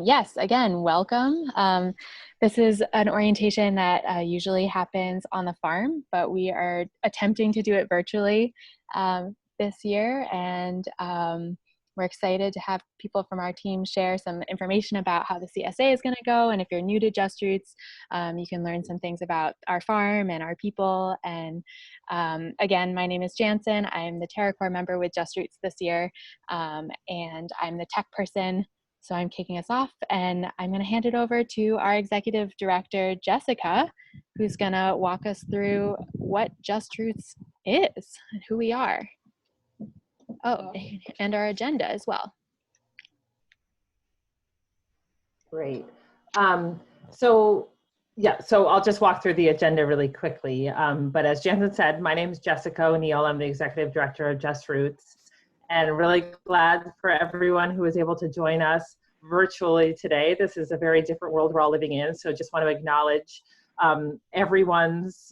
Yes, again, welcome. This is an orientation that usually happens on the farm, but we are attempting to do it virtually this year. And we're excited to have people from our team share some information about how the CSA is going to go. And if you're new to Just Roots, you can learn some things about our farm and our people. And again, my name is Jansen. I'm the TerraCore member with Just Roots this year, and I'm the tech person. So I'm kicking us off, and I'm going to hand it over to our executive director, Jessica, who's going to walk us through what Just Roots is and who we are. Oh, and our agenda as well. Great. So I'll just walk through the agenda really quickly. But as Jansen said, my name is Jessica O'Neill. I'm the executive director of Just Roots, and really glad for everyone who was able to join us virtually today. This is a very different world we're all living in, so just want to acknowledge everyone's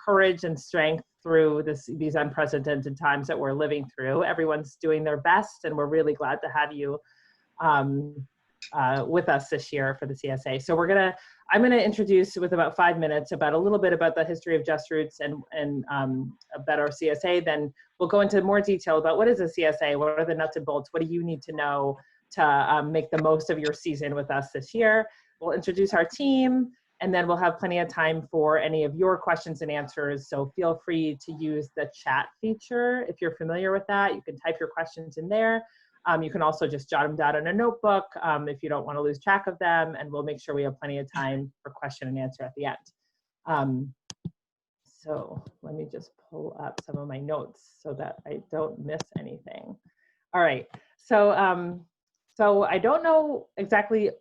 courage and strength through these unprecedented times that we're living through. Everyone's doing their best, and we're really glad to have you with us this year for the CSA. So I'm gonna introduce with about 5 minutes about a little bit about the history of Just Roots and about our CSA. Then we'll go into more detail about what is a CSA, what are the nuts and bolts, what do you need to know to make the most of your season with us this year. We'll introduce our team, and then we'll have plenty of time for any of your questions and answers. So feel free to use the chat feature if you're familiar with that. You can type your questions in there. You can also just jot them down in a notebook if you don't want to lose track of them, and we'll make sure we have plenty of time for question and answer at the end. So let me just pull up some of my notes so that I don't miss anything. All right, so I don't know exactly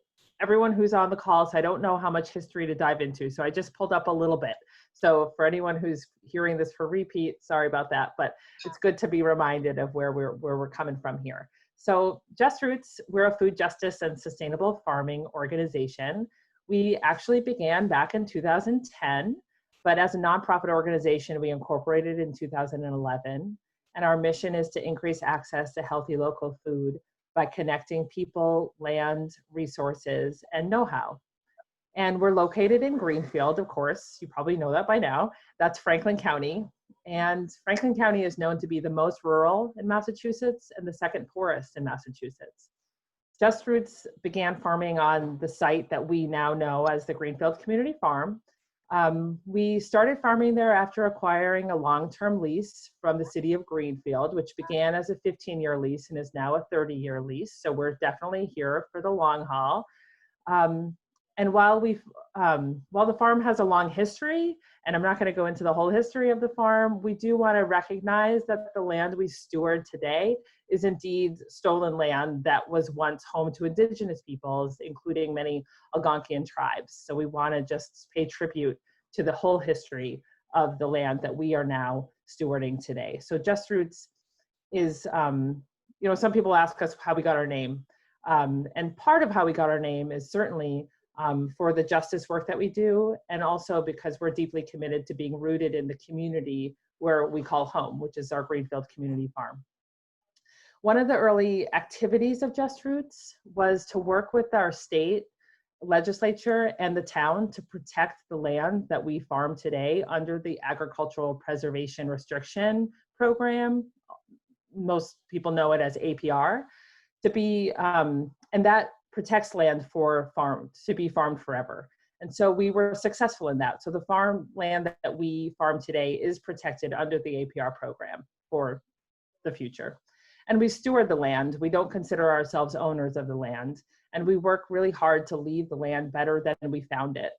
everyone who's on the call, so I don't know how much history to dive into. So I just pulled up a little bit. So for anyone who's hearing this for repeat, sorry about that, but it's good to be reminded of where we're coming from here. So Just Roots, we're a food justice and sustainable farming organization. We actually began back in 2010, but as a nonprofit organization, we incorporated in 2011. And our mission is to increase access to healthy local food by connecting people, land, resources, and know-how. And we're located in Greenfield, of course, you probably know that by now. That's Franklin County. And Franklin County is known to be the most rural in Massachusetts and the second poorest in Massachusetts. Just Roots began farming on the site that we now know as the Greenfield Community Farm. We started farming there after acquiring a long-term lease from the city of Greenfield, which began as a 15-year lease and is now a 30-year lease. So we're definitely here for the long haul. And while the farm has a long history, and I'm not going to go into the whole history of the farm, we do want to recognize that the land we steward today is indeed stolen land that was once home to indigenous peoples, including many Algonquian tribes. So we want to just pay tribute to the whole history of the land that we are now stewarding today. So Just Roots is, some people ask us how we got our name. And part of how we got our name is certainly for the justice work that we do, and also because we're deeply committed to being rooted in the community where we call home, which is our Greenfield Community Farm. One of the early activities of Just Roots was to work with our state legislature and the town to protect the land that we farm today under the Agricultural Preservation Restriction Program. Most people know it as APR, and that protects land to be farmed forever. And so we were successful in that. So the farm land that we farm today is protected under the APR program for the future. And we steward the land. We don't consider ourselves owners of the land. And we work really hard to leave the land better than we found it.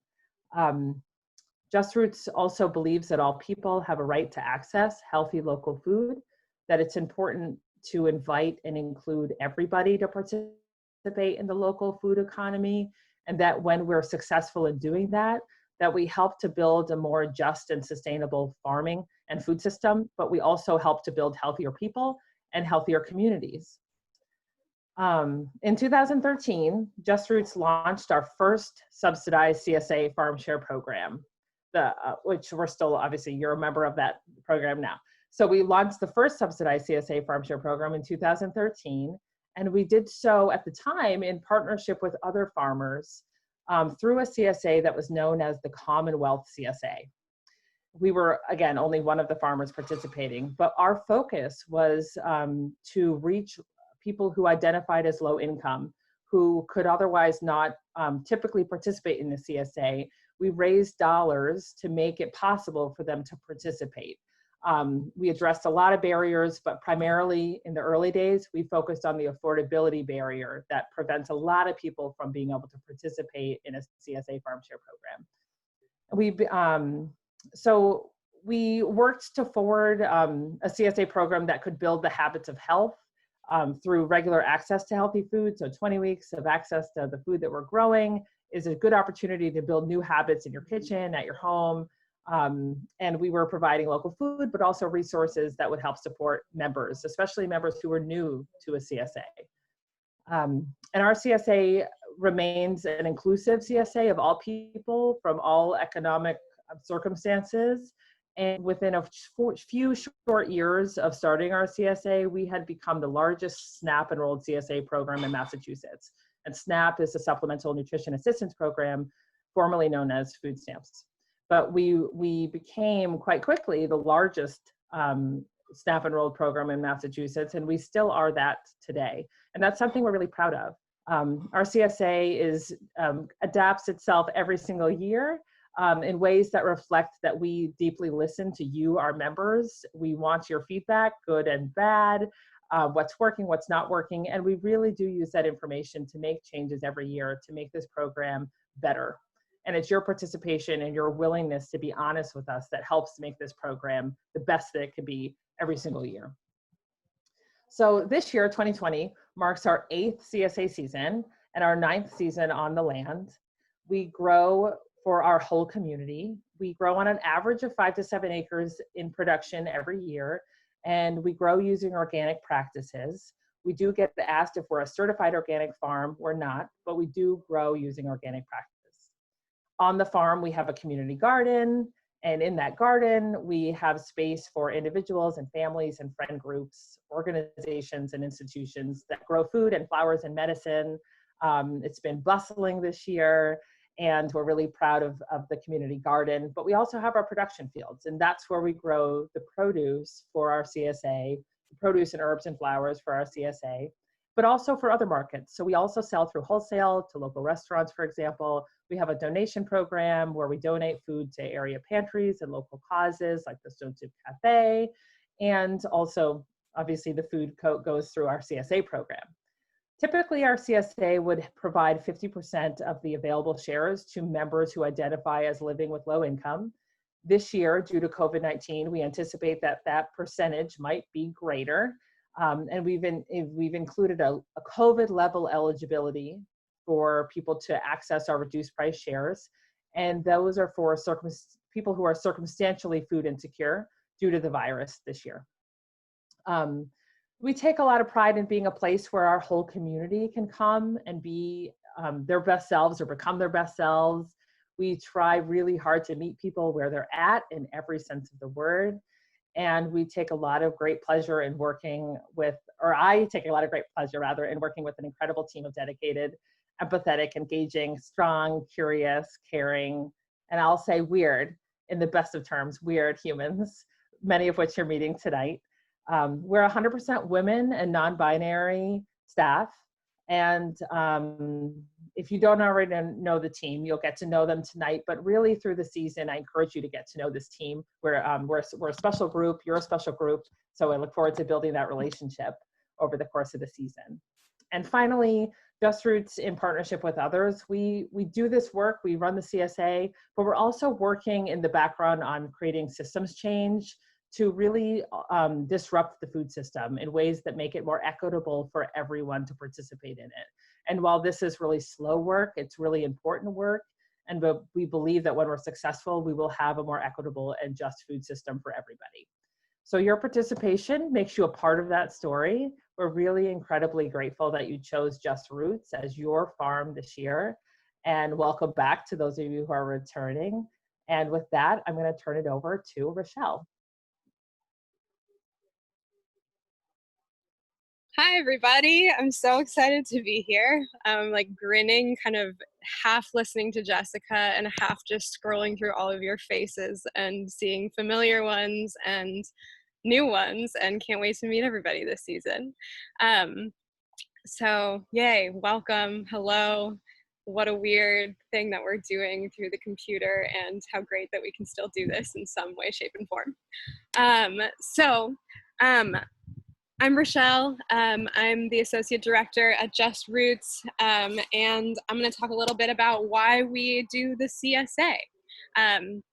Just Roots also believes that all people have a right to access healthy local food, that it's important to invite and include everybody to participate in the local food economy, and that when we're successful in doing that, that we help to build a more just and sustainable farming and food system, but we also help to build healthier people and healthier communities. In 2013, Just Roots launched our first subsidized CSA farm share program, which we're still, obviously, you're a member of that program now. So we launched the first subsidized CSA farm share program in 2013, And we did so at the time in partnership with other farmers through a CSA that was known as the Commonwealth CSA. We were, again, only one of the farmers participating, but our focus was to reach people who identified as low income, who could otherwise not typically participate in the CSA. We raised dollars to make it possible for them to participate. We addressed a lot of barriers, but primarily in the early days, we focused on the affordability barrier that prevents a lot of people from being able to participate in a CSA farm share program. So we worked to forward a CSA program that could build the habits of health through regular access to healthy food. So 20 weeks of access to the food that we're growing is a good opportunity to build new habits in your kitchen, at your home. And we were providing local food, but also resources that would help support members, especially members who were new to a CSA. And our CSA remains an inclusive CSA of all people from all economic circumstances. And within a few short years of starting our CSA, we had become the largest SNAP enrolled CSA program in Massachusetts. And SNAP is a Supplemental Nutrition Assistance Program, formerly known as food stamps. But we became quite quickly the largest SNAP enrolled program in Massachusetts, and we still are that today. And that's something we're really proud of. Our CSA adapts itself every single year in ways that reflect that we deeply listen to you, our members. We want your feedback, good and bad, what's working, what's not working, and we really do use that information to make changes every year to make this program better. And it's your participation and your willingness to be honest with us that helps make this program the best that it could be every single year. So this year, 2020, marks our 8th CSA season and our 9th season on the land. We grow for our whole community. We grow on an average of 5 to 7 acres in production every year, and we grow using organic practices. We do get asked if we're a certified organic farm. We're not, but we do grow using organic practices. On the farm, we have a community garden, and in that garden, we have space for individuals and families and friend groups, organizations and institutions that grow food and flowers and medicine. It's been bustling this year, and we're really proud of the community garden, but we also have our production fields, and that's where we grow the produce for our CSA, produce and herbs and flowers for our CSA, but also for other markets. So we also sell through wholesale to local restaurants, for example. We have a donation program where we donate food to area pantries and local causes like the Stone Soup Cafe. And also, obviously, the food goes through our CSA program. Typically, our CSA would provide 50% of the available shares to members who identify as living with low income. This year, due to COVID-19, we anticipate that that percentage might be greater. And we've included a COVID level eligibility for people to access our reduced price shares. And those are for people who are circumstantially food insecure due to the virus this year. We take a lot of pride in being a place where our whole community can come and be their best selves or become their best selves. We try really hard to meet people where they're at in every sense of the word. And we take a lot of great pleasure in working with, or I take a lot of great pleasure rather, in working with an incredible team of dedicated, empathetic, engaging, strong, curious, caring, and I'll say weird, in the best of terms, weird humans, many of which you're meeting tonight. We're 100% women and non-binary staff. And if you don't already know the team, you'll get to know them tonight. But really through the season, I encourage you to get to know this team. We're a special group, you're a special group. So I look forward to building that relationship over the course of the season. And finally, Just Roots in partnership with others. We do this work, we run the CSA, but we're also working in the background on creating systems change to really disrupt the food system in ways that make it more equitable for everyone to participate in it. And while this is really slow work, it's really important work. And we believe that when we're successful, we will have a more equitable and just food system for everybody. So your participation makes you a part of that story. We're really incredibly grateful that you chose Just Roots as your farm this year. And welcome back to those of you who are returning. And with that, I'm going to turn it over to Rochelle. Hi, everybody. I'm so excited to be here. I'm like grinning, kind of half listening to Jessica and half just scrolling through all of your faces and seeing familiar ones and new ones, and can't wait to meet everybody this season. So, yay, welcome, hello. What a weird thing that we're doing through the computer, and how great that we can still do this in some way, shape, and form. Um, so, um, I'm Rochelle. I'm the Associate Director at Just Roots, and I'm going to talk a little bit about why we do the CSA and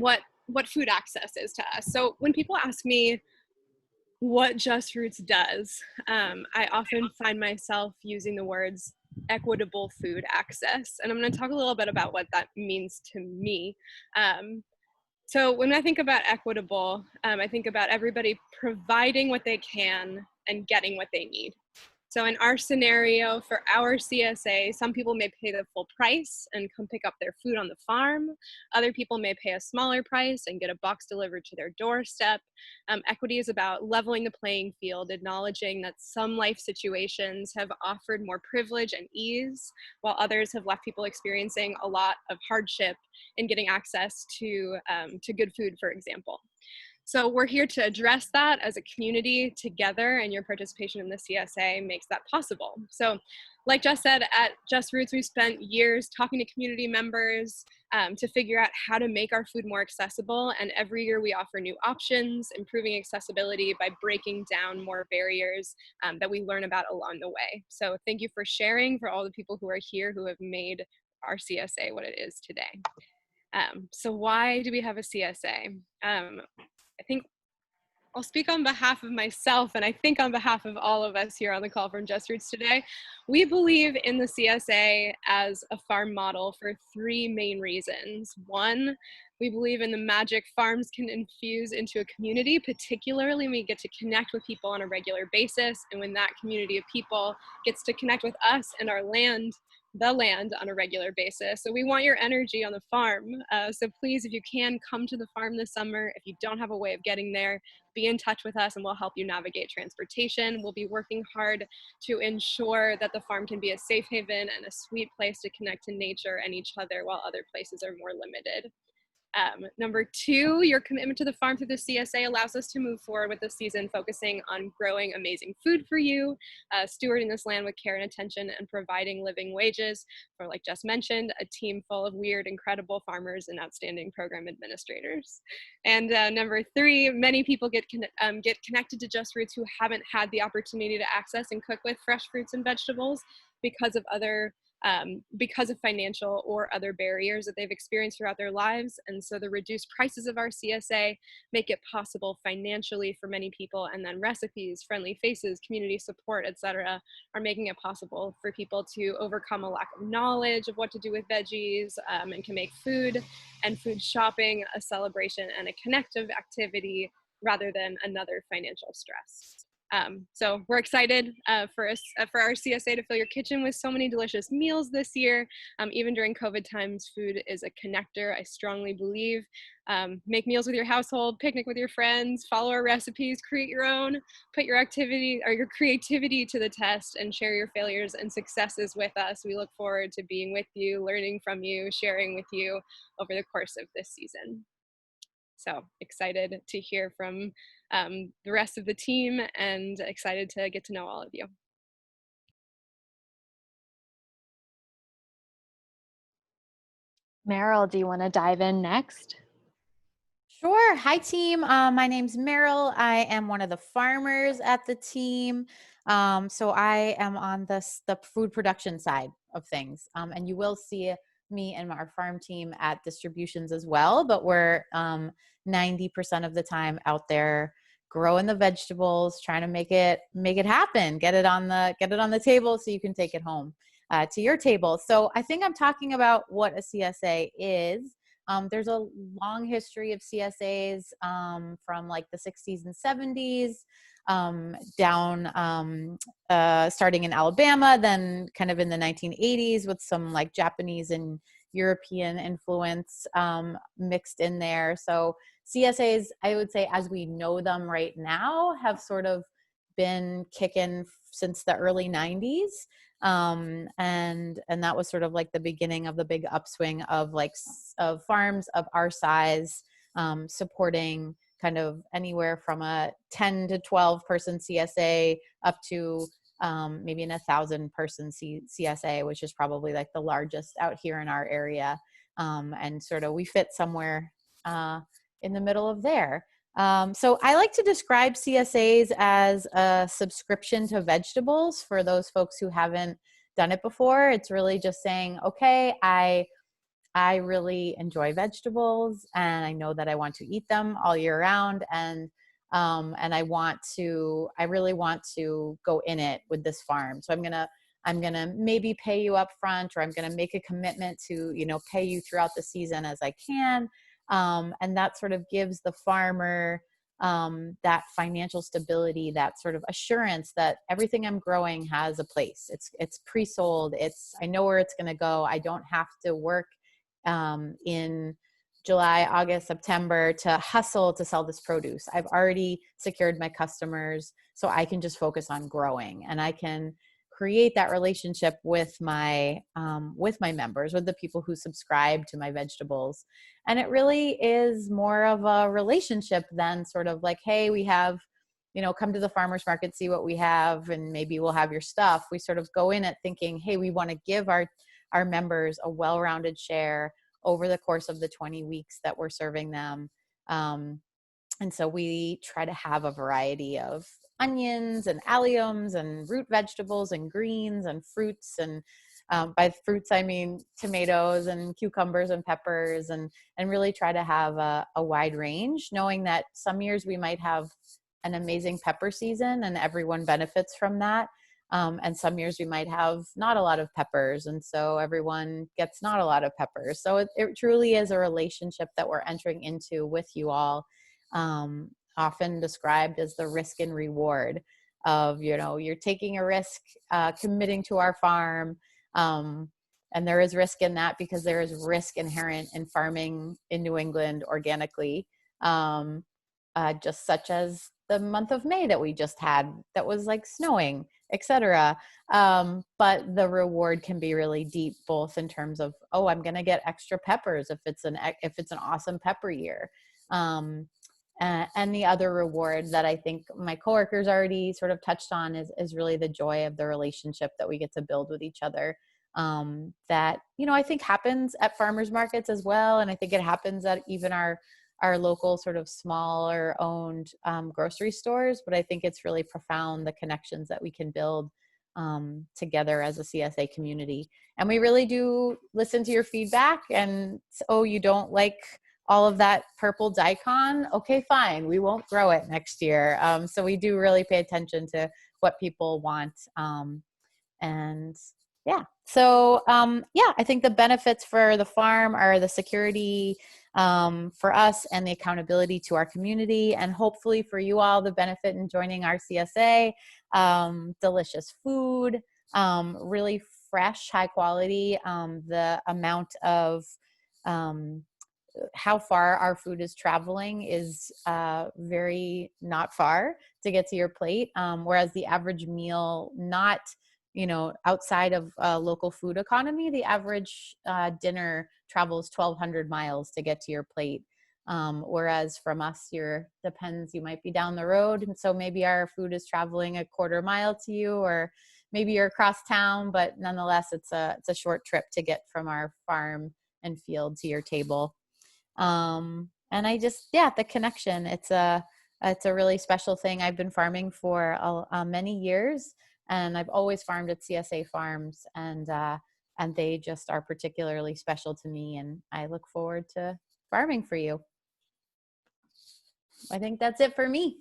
what food access is to us. So when people ask me what Just Roots does, I often find myself using the words equitable food access, and I'm going to talk a little bit about what that means to me. So when I think about equitable, I think about everybody providing what they can and getting what they need. So in our scenario for our CSA, some people may pay the full price and come pick up their food on the farm. Other people may pay a smaller price and get a box delivered to their doorstep. Equity is about leveling the playing field, acknowledging that some life situations have offered more privilege and ease, while others have left people experiencing a lot of hardship in getting access to good food, for example. So we're here to address that as a community together, and your participation in the CSA makes that possible. So like Jess said, at Just Roots, we've spent years talking to community members to figure out how to make our food more accessible. And every year we offer new options, improving accessibility by breaking down more barriers that we learn about along the way. So thank you for sharing, for all the people who are here who have made our CSA what it is today. So why do we have a CSA? I think I'll speak on behalf of myself, and I think on behalf of all of us here on the call from Just Roots today. We believe in the CSA as a farm model for three main reasons. One, we believe in the magic farms can infuse into a community, particularly when we get to connect with people on a regular basis, and when that community of people gets to connect with us and our land, the land, on a regular basis. So we want your energy on the farm. So please, if you can, come to the farm this summer. If you don't have a way of getting there, be in touch with us and we'll help you navigate transportation. We'll be working hard to ensure that the farm can be a safe haven and a sweet place to connect to nature and each other, while other places are more limited. Number two, your commitment to the farm through the CSA allows us to move forward with the season focusing on growing amazing food for you, stewarding this land with care and attention, and providing living wages for, like Jess mentioned, a team full of weird, incredible farmers and outstanding program administrators. And number three, many people get connected to Just Roots who haven't had the opportunity to access and cook with fresh fruits and vegetables because of financial or other barriers that they've experienced throughout their lives. And so the reduced prices of our CSA make it possible financially for many people, and then recipes, friendly faces, community support, etc., are making it possible for people to overcome a lack of knowledge of what to do with veggies, and can make food and food shopping a celebration and a connective activity rather than another financial stress. So we're excited for our CSA to fill your kitchen with so many delicious meals this year. Even during COVID times, food is a connector, I strongly believe. Make meals with your household, picnic with your friends, follow our recipes, create your own, put your activity or your creativity to the test, and share your failures and successes with us. We look forward to being with you, learning from you, sharing with you over the course of this season. So excited to hear from the rest of the team, and excited to get to know all of you. Meryl, do you want to dive in next? Sure. Hi, team. My name's Meryl. I am one of the farmers at the team. So I am on the food production side of things. And you will see me and our farm team at distributions as well, but we're 90% of the time out there growing the vegetables, trying to make it happen, get it on the table so you can take it home to your table. So I think I'm talking about what a CSA is. There's a long history of CSAs from like the 60s and 70s down starting in Alabama, then kind of in the 1980s with some like Japanese and European influence mixed in there. So CSAs, I would say, as we know them right now, have sort of been kicking since the early 90s. And that was sort of like the beginning of the big upswing of of farms of our size, supporting kind of anywhere from a 10 to 12 person CSA up to maybe an 1,000-person CSA, which is probably like the largest out here in our area. And sort of we fit somewhere in the middle of there. So I like to describe CSAs as a subscription to vegetables for those folks who haven't done it before. It's really just saying, okay, I really enjoy vegetables, and I know that I want to eat them all year round, and I really want to go in it with this farm. So I'm gonna maybe pay you up front, or I'm gonna make a commitment to, pay you throughout the season as I can. And that sort of gives the farmer that financial stability, that sort of assurance that everything I'm growing has a place. It's pre-sold. I know where it's gonna go. I don't have to work in July, August, September to hustle to sell this produce. I've already secured my customers, so I can just focus on growing, and I can create that relationship with my members, with the people who subscribe to my vegetables. And it really is more of a relationship than sort of like, hey, we have, come to the farmer's market, see what we have, and maybe we'll have your stuff. We sort of go in at thinking, hey, we want to give our members a well-rounded share over the course of the 20 weeks that we're serving them. And so we try to have a variety of onions and alliums and root vegetables and greens and fruits. And by fruits, I mean tomatoes and cucumbers and peppers, and really try to have a wide range, knowing that some years we might have an amazing pepper season and everyone benefits from that. And some years we might have not a lot of peppers, and so everyone gets not a lot of peppers. So it truly is a relationship that we're entering into with you all, often described as the risk and reward of, you're taking a risk, committing to our farm. And there is risk in that because there is risk inherent in farming in New England organically, just such as the month of May that we just had that was like snowing, etc. But the reward can be really deep, both in terms of, oh, I'm going to get extra peppers if it's an awesome pepper year. And the other reward that I think my coworkers already sort of touched on is really the joy of the relationship that we get to build with each other. That, I think happens at farmers markets as well. And I think it happens at even our local sort of smaller owned grocery stores. But I think it's really profound, the connections that we can build together as a CSA community. And we really do listen to your feedback. And, oh, you don't like all of that purple daikon? Okay, fine. We won't grow it next year. So we do really pay attention to what people want. And yeah, so I think the benefits for the farm are the security for us and the accountability to our community, and hopefully for you all, the benefit in joining our CSA, delicious food, really fresh, high quality, the amount of how far our food is traveling is very not far to get to your plate, whereas the average meal, not outside of local food economy, the average dinner travels 1,200 miles to get to your plate. Whereas from us, depends, you might be down the road, and so maybe our food is traveling a quarter mile to you, or maybe you're across town, but nonetheless, it's a short trip to get from our farm and field to your table. And the connection, it's a really special thing. I've been farming for many years, and I've always farmed at CSA farms, and they just are particularly special to me, and I look forward to farming for you. I think that's it for me.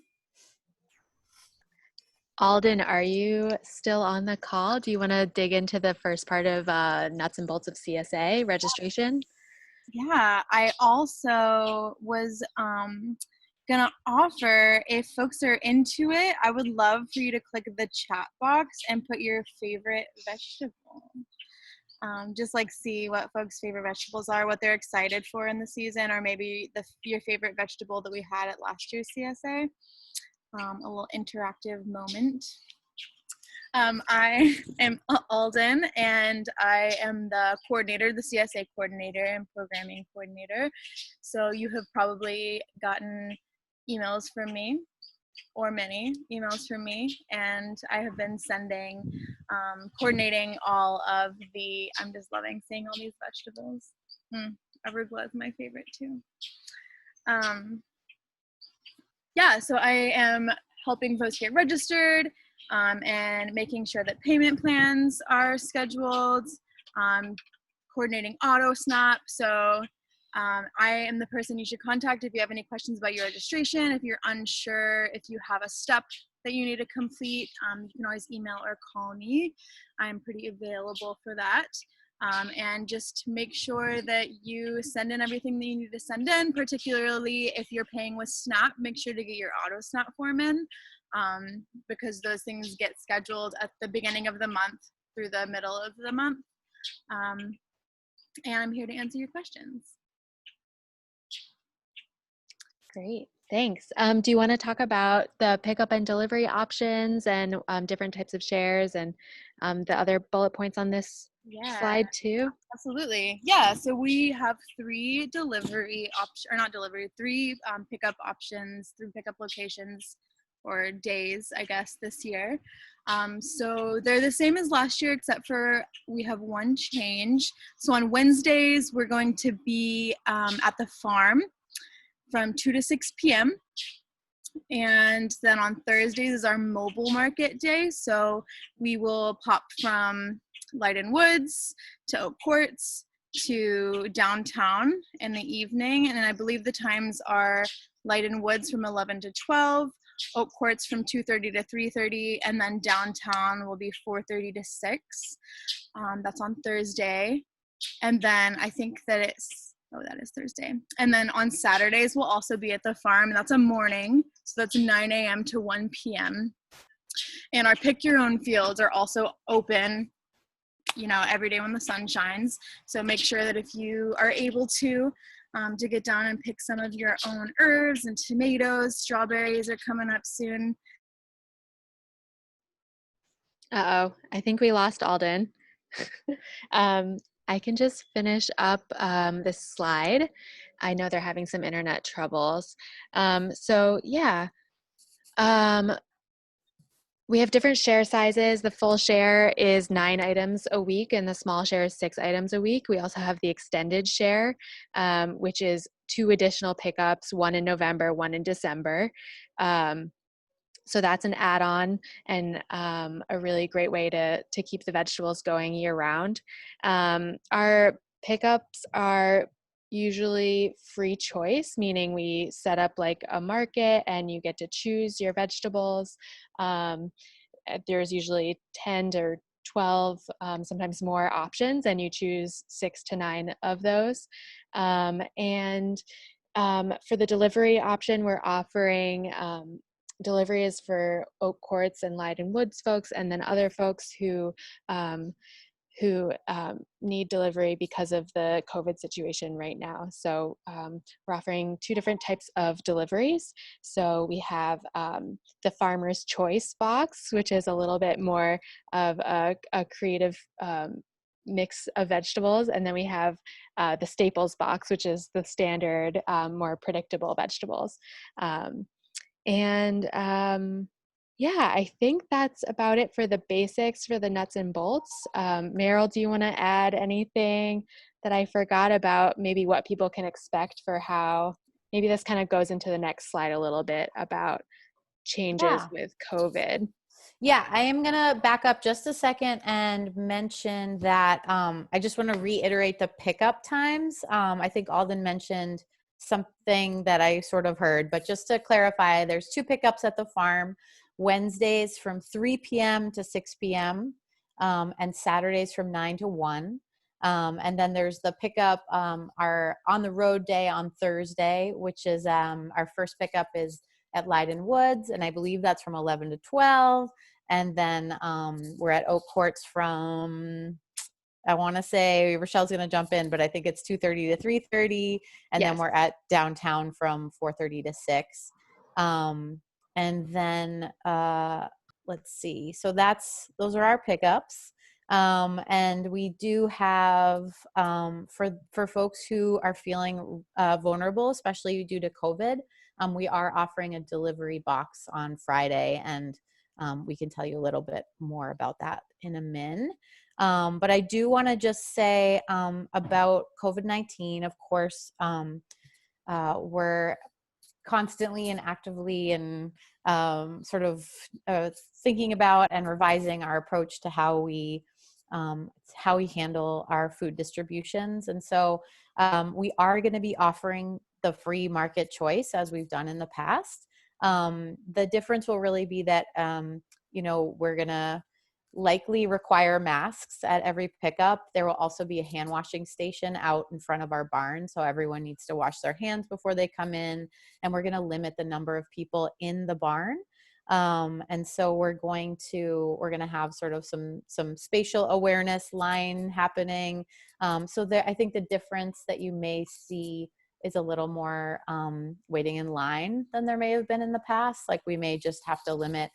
Alden, are you still on the call? Do you want to dig into the first part of nuts and bolts of CSA registration? Yeah, I also was gonna offer, if folks are into it, I would love for you to click the chat box and put your favorite vegetable. Just like see what folks' favorite vegetables are, what they're excited for in the season, or maybe your favorite vegetable that we had at last year's CSA. a little interactive moment. I am Alden, and I am the coordinator, the CSA coordinator and programming coordinator. So you have probably gotten emails from me, or many emails from me, and I have been sending, coordinating all of the, I'm just loving seeing all these vegetables. Arugula is my favorite too. Yeah, so I am helping folks get registered, and making sure that payment plans are scheduled, coordinating auto snap. So I am the person you should contact if you have any questions about your registration. If you're unsure, if you have a step that you need to complete, you can always email or call me. I'm pretty available for that. And just make sure that you send in everything that you need to send in, particularly if you're paying with SNAP, make sure to get your auto SNAP form in, because those things get scheduled at the beginning of the month through the middle of the month. And I'm here to answer your questions. Great, thanks. Do you want to talk about the pickup and delivery options and different types of shares and the other bullet points on this slide too? Absolutely. Yeah, so we have three delivery options, or not delivery, three pickup options, three pickup locations, or days, I guess, this year. So they're the same as last year, except for we have one change. So on Wednesdays, we're going to be at the farm from 2 to 6 p.m. And then on Thursdays is our mobile market day. So we will pop from Lighten Woods to Oak Courts to downtown in the evening. And then I believe the times are Lighten Woods from 11 to 12, Oak Courts from 2:30 to 3:30, and then downtown will be 4:30 to 6. That's on Thursday. And then I think that that is Thursday. And then on Saturdays, we'll also be at the farm. That's a morning. So that's 9 a.m. to 1 p.m. And our pick your own fields are also open, every day when the sun shines. So make sure that if you are able to get down and pick some of your own herbs and tomatoes. Strawberries are coming up soon. Uh-oh, I think we lost Alden. I can just finish up this slide. I know they're having some internet troubles. So yeah, we have different share sizes. The full share is 9 items a week, and the small share is 6 items a week. We also have the extended share, which is 2 additional pickups, 1 in November, 1 in December. So that's an add-on and a really great way to keep the vegetables going year-round. Our pickups are usually free choice, meaning we set up like a market and you get to choose your vegetables. There's usually 10 or 12, sometimes more options, and you choose 6 to 9 of those. And for the delivery option, we're offering delivery is for Oak Courts and Lighten Woods folks, and then other folks who need delivery because of the COVID situation right now. So we're offering 2 different types of deliveries. So we have the Farmer's Choice box, which is a little bit more of a creative mix of vegetables, and then we have the Staples box, which is the standard, more predictable vegetables. Yeah, I think that's about it for the basics, for the nuts and bolts. Meryl, do you want to add anything that I forgot about, maybe what people can expect for how, maybe this kind of goes into the next slide a little bit about changes with COVID. Yeah, I am going to back up just a second and mention that I just want to reiterate the pickup times. I think Alden mentioned something that I sort of heard, but just to clarify, there's 2 pickups at the farm, Wednesdays from 3 p.m. to 6 p.m. And Saturdays from 9 to 1. And then there's the pickup, our on the road day on Thursday, which is our first pickup is at Lighten Woods, and I believe that's from 11 to 12. And then we're at Oak Courts from, I want to say Rochelle's going to jump in, but I think it's 2:30 to 3:30. And then we're at downtown from 4:30 to 6. And And then let's see. So those are our pickups. And we do have for folks who are feeling vulnerable, especially due to COVID, we are offering a delivery box on Friday, and we can tell you a little bit more about that in a min. But I do want to just say about COVID-19, of course, we're constantly and actively and sort of thinking about and revising our approach to how we handle our food distributions. And so we are going to be offering the free market choice as we've done in the past. The difference will really be that, we're going to likely require masks at every pickup. There will also be a hand washing station out in front of our barn. So everyone needs to wash their hands before they come in. And we're going to limit the number of people in the barn. And so we're going to have sort of some spatial awareness line happening. So there, I think the difference that you may see is a little more waiting in line than there may have been in the past. Like we may just have to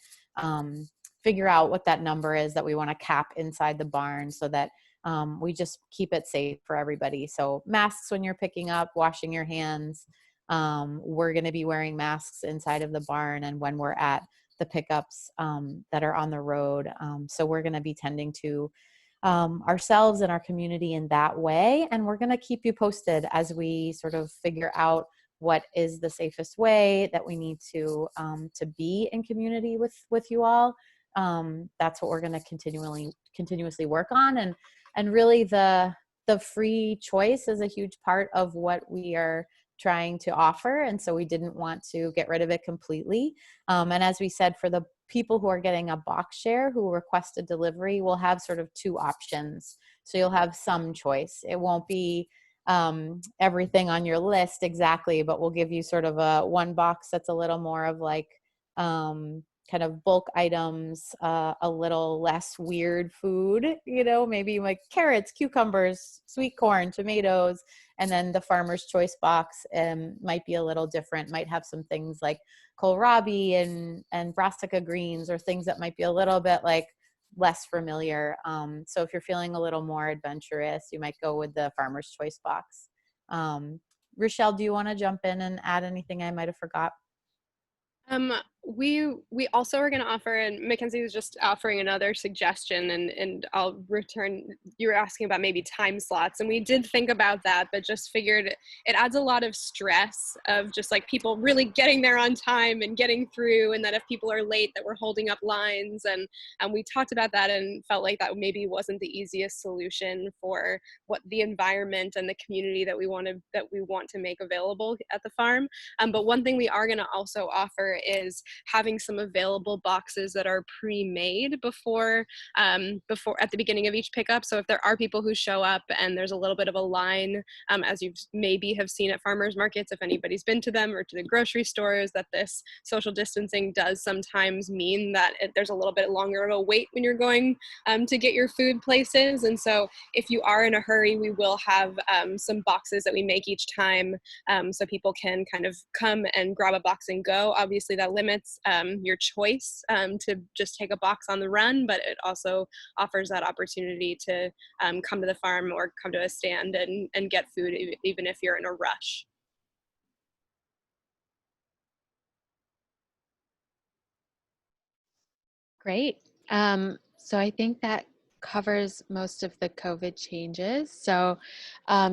figure out what that number is that we want to cap inside the barn so that we just keep it safe for everybody. So masks when you're picking up, washing your hands. We're going to be wearing masks inside of the barn and when we're at the pickups that are on the road. So we're going to be tending to ourselves and our community in that way. And we're going to keep you posted as we sort of figure out what is the safest way that we need to be in community with you all. That's what we're going to continuously work on. And really the free choice is a huge part of what we are trying to offer. And so we didn't want to get rid of it completely. And as we said, for the people who are getting a box share who request a delivery, we'll have sort of two options. So you'll have some choice. It won't be everything on your list exactly, but we'll give you sort of one box that's a little more of like kind of bulk items, a little less weird food, maybe like carrots, cucumbers, sweet corn, tomatoes. And then the farmer's choice box might be a little different, might have some things like kohlrabi and brassica greens, or things that might be a little bit like less familiar. So if you're feeling a little more adventurous, you might go with the farmer's choice box. Rochelle, do you want to jump in and add anything I might have forgot? We also are going to offer, and Mackenzie was just offering another suggestion, and I'll return. You were asking about maybe time slots, and we did think about that, but just figured it adds a lot of stress of just like people really getting there on time and getting through, and that if people are late, that we're holding up lines, and we talked about that and felt like that maybe wasn't the easiest solution for what the environment and the community that we want to make available at the farm. But one thing we are going to also offer is having some available boxes that are pre-made before at the beginning of each pickup. So if there are people who show up and there's a little bit of a line, as you maybe have seen at farmers markets, if anybody's been to them, or to the grocery stores, that this social distancing does sometimes mean that there's a little bit longer of a wait when you're going to get your food places. And so if you are in a hurry, we will have some boxes that we make each time, so people can kind of come and grab a box and go. Obviously that limits your choice to just take a box on the run, but it also offers that opportunity to come to the farm or come to a stand and get food even if you're in a rush. Great. So I think that covers most of the COVID changes. So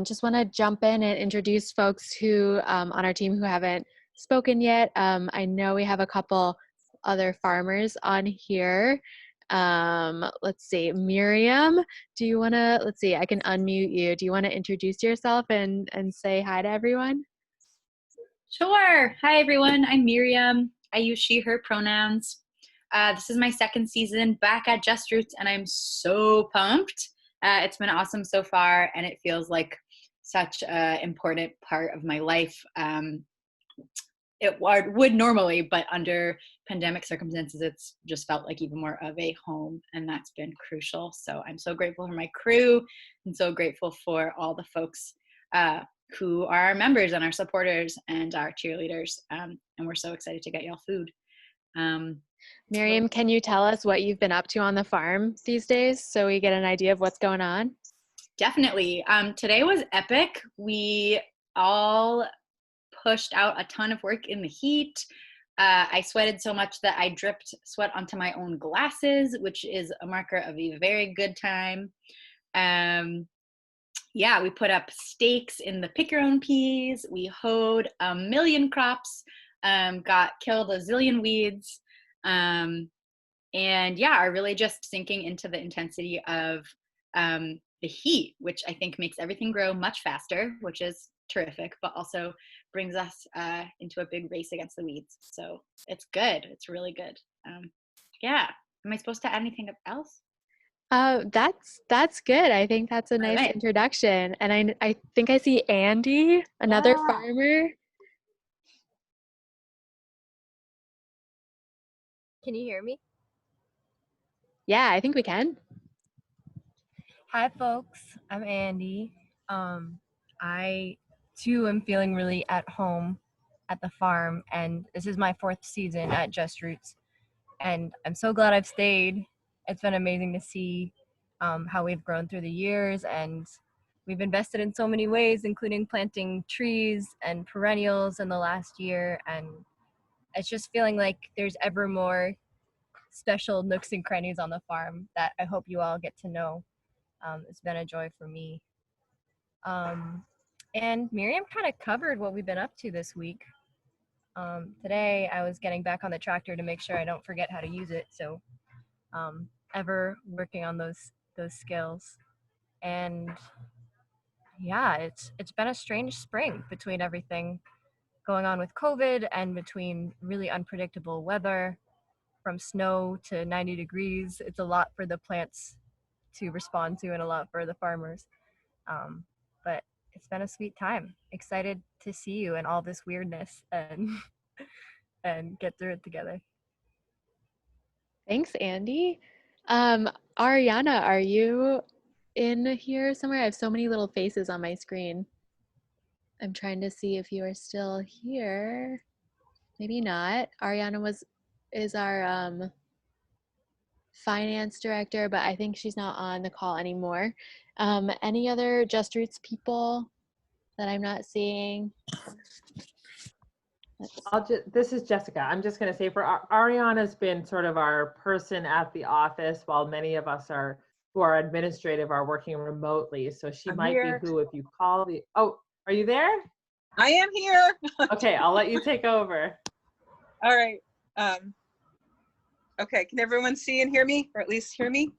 just want to jump in and introduce folks who on our team who haven't spoken yet. I know we have a couple other farmers on here. Let's see, Miriam, do you want to, let's see, I can unmute you. Do you want to introduce yourself and say hi to everyone? Sure. Hi, everyone. I'm Miriam. I use she, her pronouns. This is my second season back at Just Roots, and I'm so pumped. It's been awesome so far, and it feels like such an important part of my life. It would normally, but under pandemic circumstances, it's just felt like even more of a home, and that's been crucial. So I'm so grateful for my crew, and so grateful for all the folks who are our members and our supporters and our cheerleaders. And we're so excited to get y'all food. Miriam, can you tell us what you've been up to on the farm these days so we get an idea of what's going on? Definitely. Today was epic. We all pushed out a ton of work in the heat. I sweated so much that I dripped sweat onto my own glasses, which is a marker of a very good time. Yeah, we put up stakes in the pick your own peas. We hoed a million crops, killed a zillion weeds, and yeah, are really just sinking into the intensity of the heat, which I think makes everything grow much faster, which is terrific, but also brings us into a big race against the weeds. So it's good. It's really good. Yeah. Am I supposed to add anything else? That's good. I think that's a nice right. introduction. And I think I see Andy, another farmer. Can you hear me? Yeah, I think we can. Hi, folks. I'm Andy. I too am feeling really at home at the farm, and this is my 4th season at Just Roots, and I'm so glad I've stayed. It's been amazing to see how we've grown through the years, and we've invested in so many ways, including planting trees and perennials in the last year, and it's just feeling like there's ever more special nooks and crannies on the farm that I hope you all get to know. It's been a joy for me. And Miriam kind of covered what we've been up to this week. Today I was getting back on the tractor to make sure I don't forget how to use it. So ever working on those skills. And yeah, it's been a strange spring between everything going on with COVID and between really unpredictable weather, from snow to 90 degrees. It's a lot for the plants to respond to and a lot for the farmers. But it's been a sweet time. Excited to see you and all this weirdness and and get through it together. Thanks, Andy. Ariana, are you in here somewhere? I have so many little faces on my screen. I'm trying to see if you are still here. Maybe not. Ariana is our finance director, but I think she's not on the call anymore. Any other Just Roots people that I'm not seeing? This is Jessica. I'm just going to say Ariana's been sort of our person at the office while many of us who are administrative are working remotely. So she might be who, if you call oh, are you there? I am here. Okay, I'll let you take over. All right. Okay, can everyone see and hear me, or at least hear me?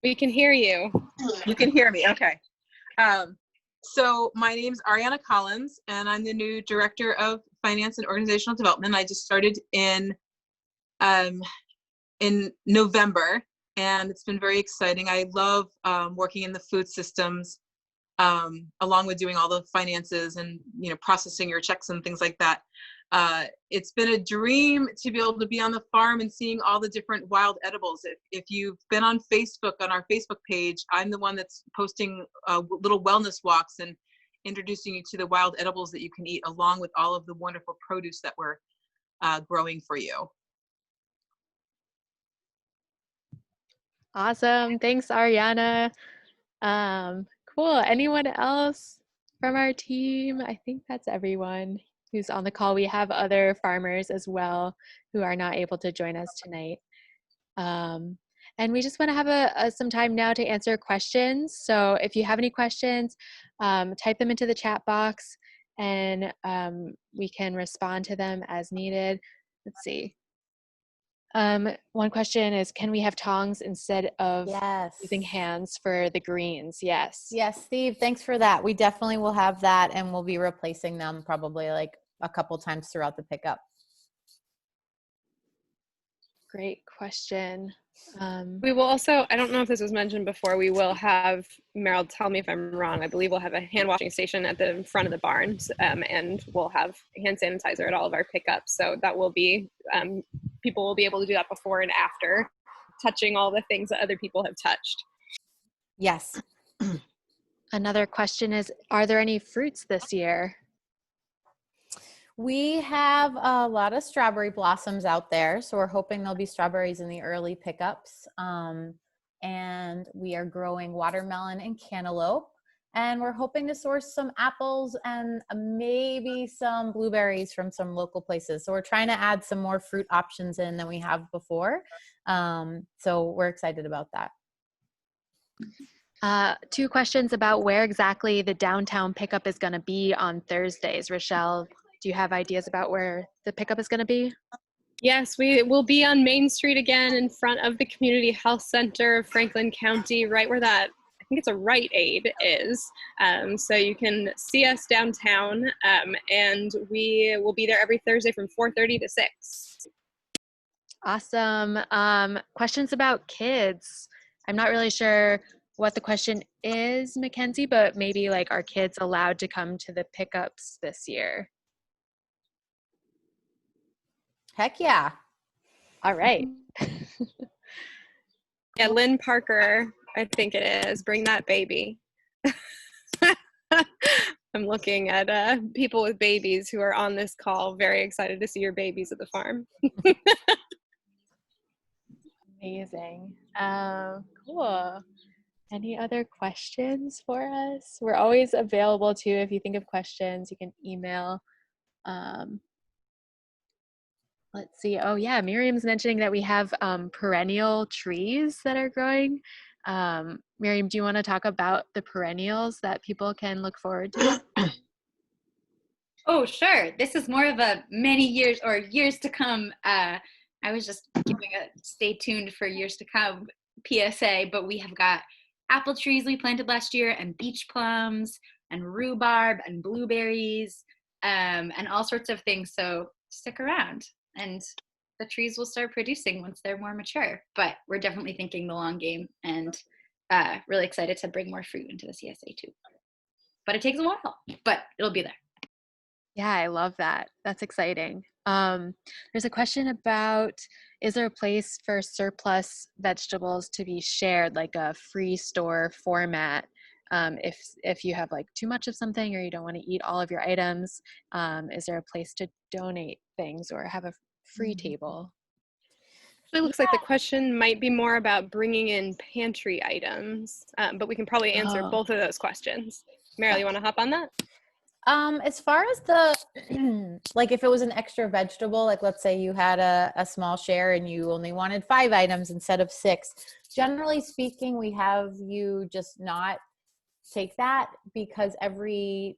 We can hear you. You can hear me, okay. So my name's Ariana Collins, and I'm the new Director of Finance and Organizational Development. I just started in November, and it's been very exciting. I love working in the food systems, along with doing all the finances and processing your checks and things like that. It's been a dream to be able to be on the farm and seeing all the different wild edibles. If you've been on Facebook, on our Facebook page, I'm the one that's posting little wellness walks and introducing you to the wild edibles that you can eat, along with all of the wonderful produce that we're growing for you. Awesome. Thanks, Ariana. Cool. Anyone else from our team? I think that's everyone who's on the call. We have other farmers as well who are not able to join us tonight. And we just want to have some time now to answer questions. So if you have any questions, type them into the chat box and we can respond to them as needed. Let's see. One question is, can we have tongs instead of using hands for the greens? Yes. Yes, Steve, thanks for that. We definitely will have that, and we'll be replacing them probably like a couple times throughout the pickup. Great question. We will also, I don't know if this was mentioned before, we will have, Meryl, tell me if I'm wrong, I believe we'll have a hand washing station at the front of the barn, and we'll have hand sanitizer at all of our pickups. So that will be, people will be able to do that before and after, touching all the things that other people have touched. Yes. Another question is, are there any fruits this year? We have a lot of strawberry blossoms out there, so we're hoping there'll be strawberries in the early pickups. And we are growing watermelon and cantaloupe, and we're hoping to source some apples and maybe some blueberries from some local places. So we're trying to add some more fruit options in than we have before. So we're excited about that. 2 questions about where exactly the downtown pickup is going to be on Thursdays. Rochelle, do you have ideas about where the pickup is going to be? Yes, we will be on Main Street again in front of the Community Health Center of Franklin County, right where that, I think it's a Rite Aid is. So you can see us downtown, and we will be there every Thursday from 4:30 to 6. Awesome. Questions about kids. I'm not really sure what the question is, Mackenzie, but maybe like, are kids allowed to come to the pickups this year? Heck yeah. All right. Yeah, Lynn Parker, I think it is. Bring that baby. I'm looking at people with babies who are on this call, very excited to see your babies at the farm. Amazing. Cool. Any other questions for us? We're always available too. If you think of questions, you can email. Let's see. Oh yeah, Miriam's mentioning that we have perennial trees that are growing. Miriam, do you want to talk about the perennials that people can look forward to? Oh, sure. This is more of a many years or years to come. I was just giving a stay tuned for years to come PSA, but we have got apple trees we planted last year and beach plums and rhubarb and blueberries and all sorts of things. So stick around and the trees will start producing once they're more mature. But we're definitely thinking the long game and really excited to bring more fruit into the CSA too. But it takes a while, but it'll be there. Yeah, I love that. That's exciting. There's a question about, is there a place for surplus vegetables to be shared, like a free store format? If you have like too much of something or you don't want to eat all of your items, is there a place to donate things or have a free table? It looks like the question might be more about bringing in pantry items, but we can probably answer both of those questions. Meryl, you want to hop on that? As far as the, like if it was an extra vegetable, like let's say you had a small share and you only wanted 5 items instead of 6, generally speaking, we have you just not take that because definitely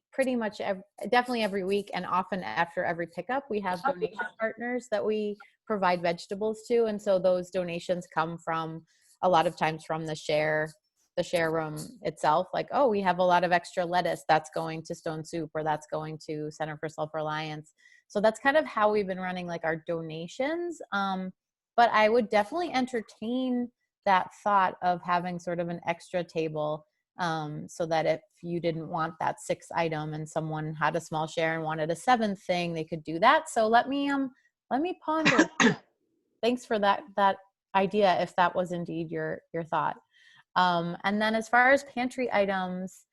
every week and often after every pickup, we have donation partners that we provide vegetables to. And so those donations come from a lot of times from the share room itself, like, oh, we have a lot of extra lettuce that's going to Stone Soup or that's going to Center for Self-Reliance. So that's kind of how we've been running like our donations. But I would definitely entertain that thought of having sort of an extra table, so that if you didn't want that 6th item and someone had a small share and wanted a 7th thing, they could do that. So let me ponder. Thanks for that idea, if that was indeed your thought. And then as far as pantry items,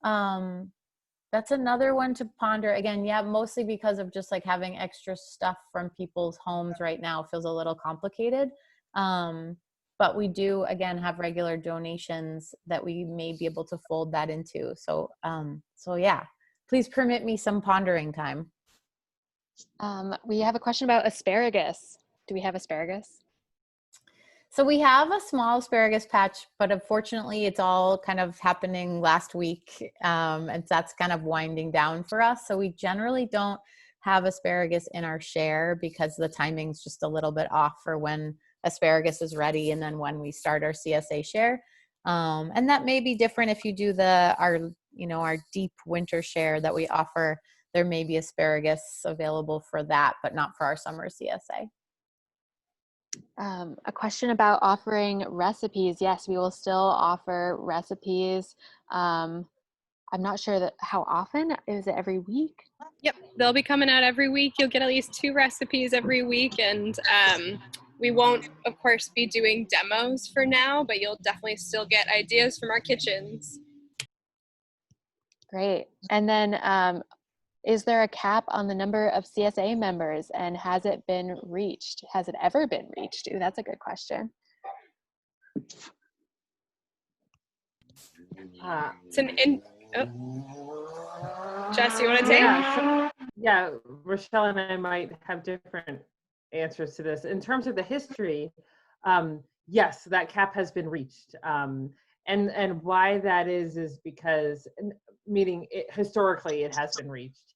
that's another one to ponder. Again, yeah, mostly because of just like having extra stuff from people's homes right now feels a little complicated. But we do, again, have regular donations that we may be able to fold that into. So yeah, please permit me some pondering time. We have a question about asparagus. Do we have asparagus? So we have a small asparagus patch, but unfortunately it's all kind of happening last week. And that's kind of winding down for us. So we generally don't have asparagus in our share because the timing's just a little bit off for when asparagus is ready and then when we start our CSA share. And that may be different if you do our deep winter share that we offer. There may be asparagus available for that, but not for our summer CSA. A question about offering recipes. Yes, we will still offer recipes. I'm not sure how often. Is it every week? Yep, they'll be coming out every week. You'll get at least 2 recipes every week, and we won't, of course, be doing demos for now, but you'll definitely still get ideas from our kitchens. Great. And then Is there a cap on the number of CSA members, and has it been reached? Has it ever been reached? Ooh, that's a good question. It's Jess, you want to take? Yeah, Rochelle and I might have different answers to this. In terms of the history, yes, that cap has been reached. And why that is because, meaning historically it has been reached.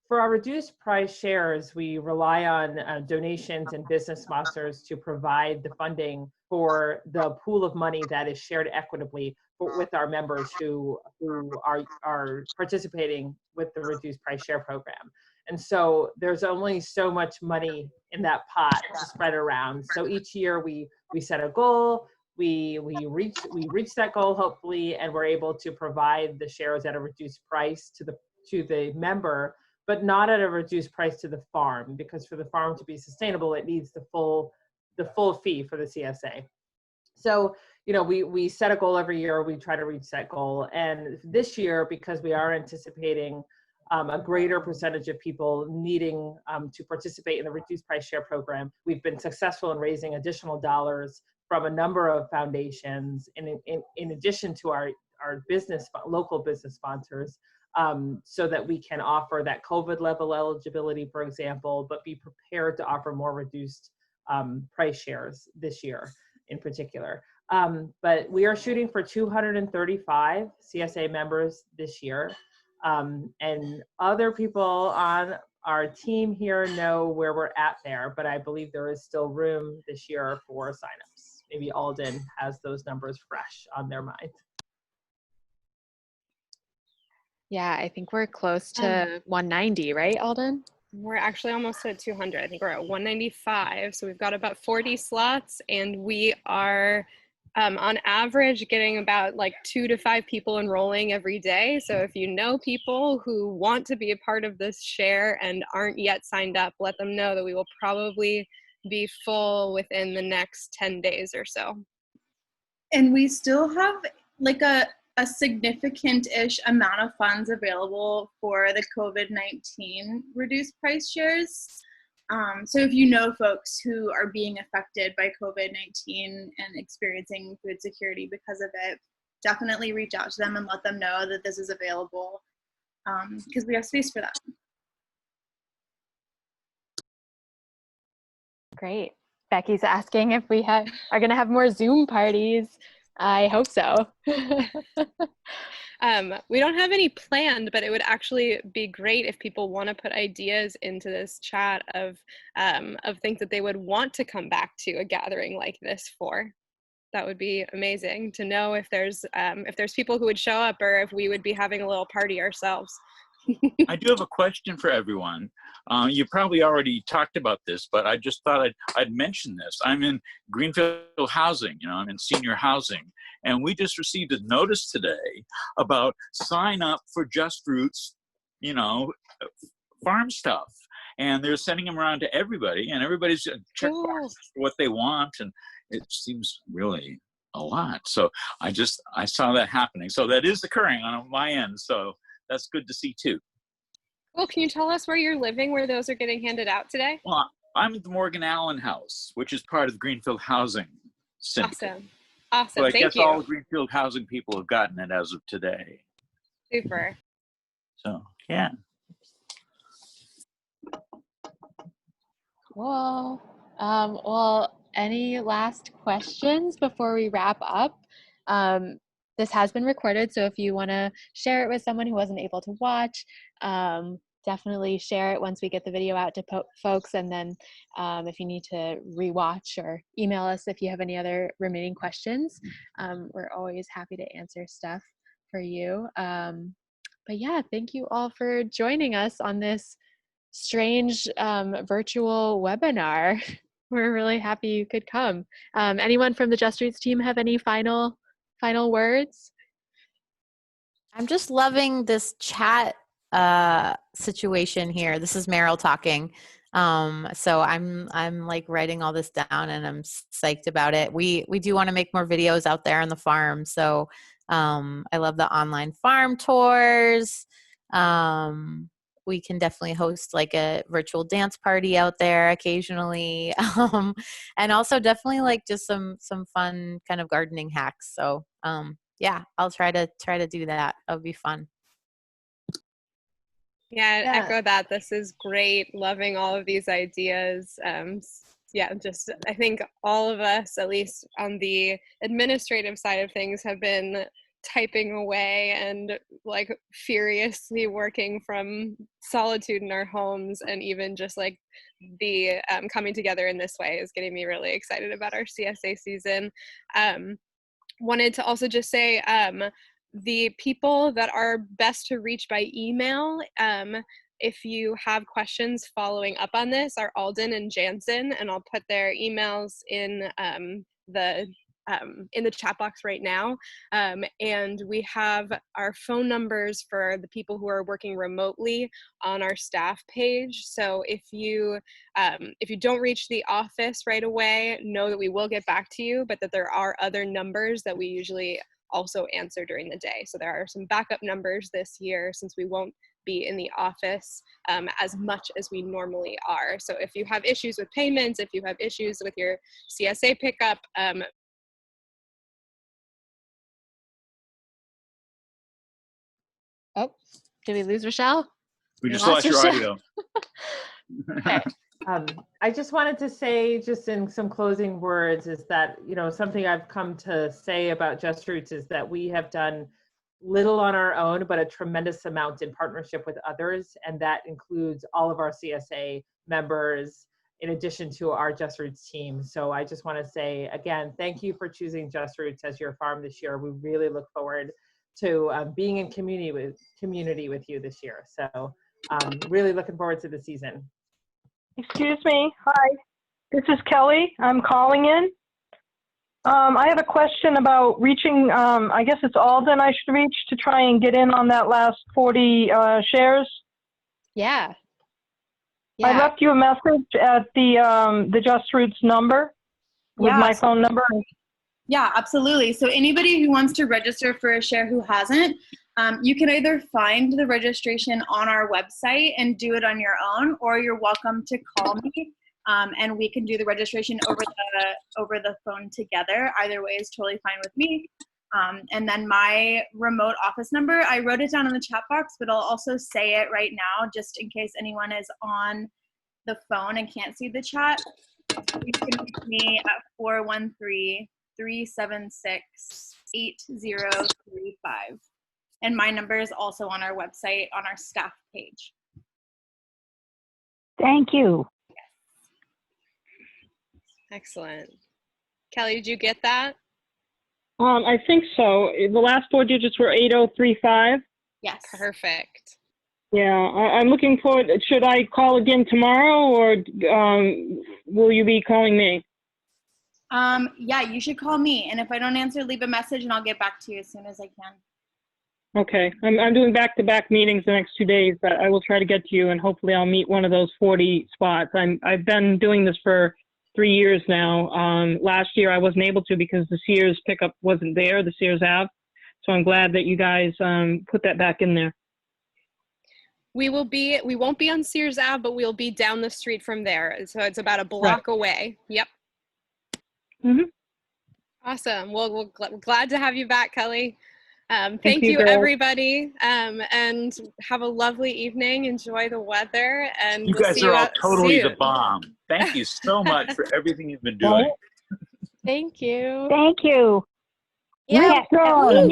For our reduced price shares, we rely on donations and business sponsors to provide the funding for the pool of money that is shared equitably with our members who are participating with the reduced price share program. And so there's only so much money in that pot to spread around. So each year we set a goal, we reach that goal hopefully, and we're able to provide the shares at a reduced price to the member, but not at a reduced price to the farm, because for the farm to be sustainable, it needs the full fee for the CSA. So, we set a goal every year, we try to reach that goal. And this year, because we are anticipating a greater percentage of people needing to participate in the reduced price share program, we've been successful in raising additional dollars from a number of foundations in addition to our local business sponsors, so that we can offer that COVID level eligibility, for example, but be prepared to offer more reduced price shares this year in particular. But we are shooting for 235 CSA members this year. And other people on our team here know where we're at there, but I believe there is still room this year for signups. Maybe Alden has those numbers fresh on their mind. Yeah, I think we're close to 190, right, Alden? We're actually almost at 200. I think we're at 195. So we've got about 40 slots, and we are on average getting about like 2 to 5 people enrolling every day. So if you know people who want to be a part of this share and aren't yet signed up, let them know that we will probably be full within the next 10 days or so. And we still have like a significant-ish amount of funds available for the COVID-19 reduced price shares. So if you know folks who are being affected by COVID-19 and experiencing food security because of it, definitely reach out to them and let them know that this is available, because we have space for that. Great. Becky's asking if we are going to have more Zoom parties. I hope so. We don't have any planned, but it would actually be great if people want to put ideas into this chat of things that they would want to come back to a gathering like this for. That would be amazing to know if there's people who would show up, or if we would be having a little party ourselves. I do have a question for everyone. You probably already talked about this, but I just thought I'd mention this. I'm in Greenfield housing, I'm in senior housing, and we just received a notice today about sign up for Just Fruits, farm stuff. And they're sending them around to everybody, and everybody's check boxes for what they want, and it seems really a lot. So I saw that happening. So that is occurring on my end. So that's good to see too. Well, can you tell us where you're living, where those are getting handed out today? Well, I'm at the Morgan Allen House, which is part of Greenfield Housing Syndicate. Awesome. So I Thank guess you. all the Greenfield Housing people have gotten it as of today. Super. So, yeah. Cool. Well, any last questions before we wrap up? This has been recorded, so if you want to share it with someone who wasn't able to watch, definitely share it once we get the video out to folks. And then if you need to rewatch, or email us if you have any other remaining questions, we're always happy to answer stuff for you. But yeah, thank you all for joining us on this strange virtual webinar. We're really happy you could come. Anyone from the Just Roots team have any final words? I'm just loving this chat situation here. This is Meryl talking. So I'm like writing all this down, and I'm psyched about it. We do want to make more videos out there on the farm. So I love the online farm tours. We can definitely host like a virtual dance party out there occasionally. And also definitely like just some fun kind of gardening hacks. So yeah, I'll try to do that. That would be fun. Yeah, Yeah. echo that. This is great. Loving all of these ideas. Yeah, just I think all of us, at least on the administrative side of things, have been typing away and like furiously working from solitude in our homes, and even just like the coming together in this way is getting me really excited about our CSA season. Wanted to also just say the people that are best to reach by email, if you have questions following up on this, are Alden and Jansen, and I'll put their emails in the chat box right now. And we have our phone numbers for the people who are working remotely on our staff page. So if you don't reach the office right away, know that we will get back to you, but that there are other numbers that we usually also answer during the day. So there are some backup numbers this year, since we won't be in the office as much as we normally are. So if you have issues with payments, if you have issues with your CSA pickup, Oh, did we lose Rochelle? We just lost your Rochelle. audio. Okay. I just wanted to say, just in some closing words, is that, you know, something I've come to say about Just Roots is that we have done little on our own, but a tremendous amount in partnership with others. And that includes all of our CSA members, in addition to our Just Roots team. So I just want to say, again, thank you for choosing Just Roots as your farm this year. We really look forward to being in community with you this year. So really looking forward to the season. Excuse me. Hi, this is Kelly. I'm calling in. I have a question about reaching, I guess it's Alden I should reach to try and get in on that last 40 shares. Yeah. I left you a message at the Just Roots number with my phone number. Yeah, absolutely. So anybody who wants to register for a share who hasn't, you can either find the registration on our website and do it on your own, or you're welcome to call me and we can do the registration over the phone together. Either way is totally fine with me. And then my remote office number, I wrote it down in the chat box, but I'll also say it right now just in case anyone is on the phone and can't see the chat. You can reach me at 413-376-8035. And my number is also on our website, on our staff page. Thank you. excellent. Kelly, did you get that? I think so. The last 4 digits were 8035. Yes. Perfect. Yeah, I'm looking forward. Should I call again tomorrow, or will you be calling me? Yeah, you should call me. And if I don't answer, leave a message and I'll get back to you as soon as I can. Okay. I'm doing back-to-back meetings the next 2 days, but I will try to get to you, and hopefully I'll meet one of those 40 spots. I've been doing this for 3 years now. Last year I wasn't able to because the Sears pickup wasn't there, the Sears Ave. So I'm glad that you guys put that back in there. We won't be on Sears Ave, but we'll be down the street from there. So it's about a block away. Yep. Mm-hmm. Awesome. Well, we're glad to have you back, Kelly. Thank you everybody. And have a lovely evening. Enjoy the weather. And You we'll guys see are you all totally soon. the bomb. Thank you so much for everything you've been doing. Thank you. Thank you. Yeah. Thanks, everybody.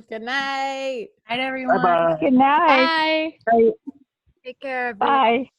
Good night. Night, everyone. Bye-bye. Good night. Bye. Take care, everyone. Bye.